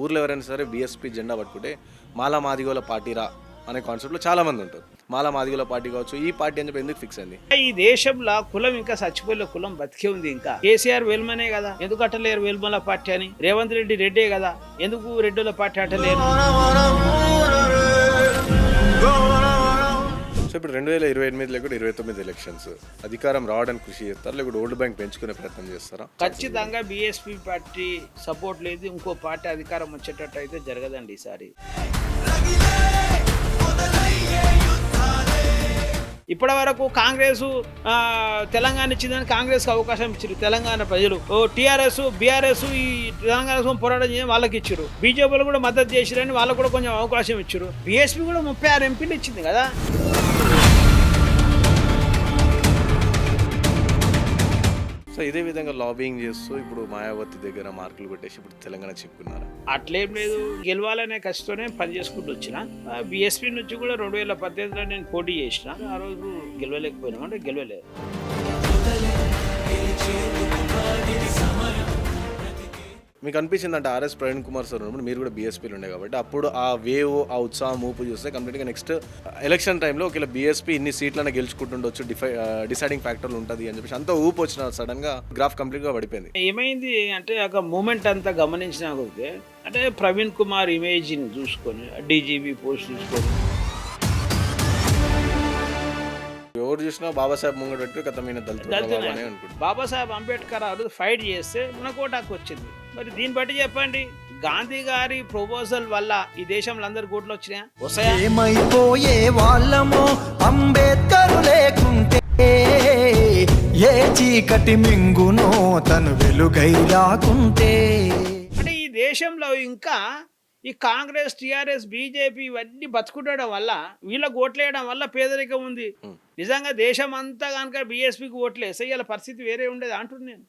ఊర్లో ఎవరైనా సరే బీఎస్పీ జెండా పట్టుకుంటే మాలా మాదిగోల పార్టీరా అనే కాన్సెప్ట్లో చాలా మంది ఉంటారు. మాలా మాదిగోల పార్టీ కావచ్చు, ఈ పార్టీ అని చెప్పి ఎందుకు ఫిక్స్ అయింది? ఈ దేశంలో కులం ఇంకా చచ్చిపోలే, కులం బతికే ఉంది. ఇంకా కేసీఆర్ వెల్మనే కదా, ఎందుకు అట్టలేరు వెల్మల పార్టీ అని? రేవంత్ రెడ్డి రెడ్డే కదా, ఎందుకు రెడ్డుల పార్టీ అట్టలేరు? సో ఇప్పుడు 2028 లేకుండా 29 ఎలక్షన్స్ అధికారం రావడానికి కృషి చేస్తారు, లేకపోతే ఓల్డ్ బ్యాంక్ పెంచుకునే ప్రయత్నం చేస్తారా? ఖచ్చితంగా బీఎస్పీ పార్టీ సపోర్ట్ లేదు, ఇంకో పార్టీ అధికారం వచ్చేటట్టు అయితే జరగదండి ఈసారి. ఇప్పటి వరకు కాంగ్రెస్ తెలంగాణ ఇచ్చిందని కాంగ్రెస్కి అవకాశం ఇచ్చారు తెలంగాణ ప్రజలు. టీఆర్ఎస్ బీఆర్ఎస్ ఈ తెలంగాణ కోసం పోరాటం చేయడం వాళ్ళకి ఇచ్చారు. బీజేపీలు కూడా మద్దతు చేసిరని వాళ్ళకు కూడా కొంచెం అవకాశం ఇచ్చారు. బీఎస్పీ కూడా 36 ఎంపీలు ఇచ్చింది కదా. సో ఇదే విధంగా లాబింగ్ చేస్తూ ఇప్పుడు మాయావతి దగ్గర మార్కులు కొట్టేసి ఇప్పుడు తెలంగాణ చెప్పుకున్నారు. అట్లేం లేదు, గెలవాలనే కష్టతోనే పని చేసుకుంటూ వచ్చిన. బీఎస్పీ నుంచి కూడా 2018లో నేను పోటీ చేసిన. ఆ రోజు గెలవలేకపోయినా, అంటే గెలవలేదు. మీకు అనిపించింది అంటే ఆర్ఎస్ ప్రవీణ్ కుమార్ సార్ ఉన్నప్పుడు మీరు కూడా బీఎస్పీలో ఉండే కాబట్టి అప్పుడు ఆ వేవ్, ఆ ఉత్సాహం, ఊపు చూస్తే కంప్లీట్గా నెక్స్ట్ ఎలక్షన్ టైంలో ఒకవేళ బీఎస్పీ ఇన్ని సీట్లనే గెలుచుకుంటుండొచ్చు, డిసైడింగ్ ఫ్యాక్టర్లు ఉంటుంది అని చెప్పేసి అంత ఊపు వచ్చిన సడన్గా గ్రాఫ్ కంప్లీట్గా పడిపోయింది. ఏమైంది అంటే ఒక మూమెంట్ అంతా గమనించినా కొద్దిగా, అంటే ప్రవీణ్ కుమార్ ఇమేజ్ని చూసుకొని, డీజీపీ పోస్ట్ చూసుకొని, ఎవరు చూసినా బాబాసాహెబ్ ముంగట పెట్టి గతమైన దళితులనే అనుకుంటున్నారు. బాబాసాహెబ్ అంబేద్కర్ ఆ రోజు ఫైట్ చేస్తే మన కోటాకు వచ్చింది. మరి దీన్ని బట్టి చెప్పండి, గాంధీ గారి ప్రపోజల్ వల్ల ఈ దేశంలో అందరు కోట్లు వచ్చినాయా? ఏమైపోయే వాళ్ళమో అంబేద్కర్ లేకుంటే, ఏ చీకటి మింగునో తను వెలుగై రాకుంటే. అంటే ఈ దేశంలో ఇంకా ఈ కాంగ్రెస్, టీఆర్ఎస్, బీజేపీ ఇవన్నీ బతుకుండడం వల్ల, వీళ్ళకి ఓట్లేయడం వల్ల పేదరికం ఉంది. నిజంగా దేశం అంతా కనుక బీఎస్పీకి ఓట్లేస్తే ఇలా పరిస్థితి వేరే ఉండేది అంటున్నాను నేను.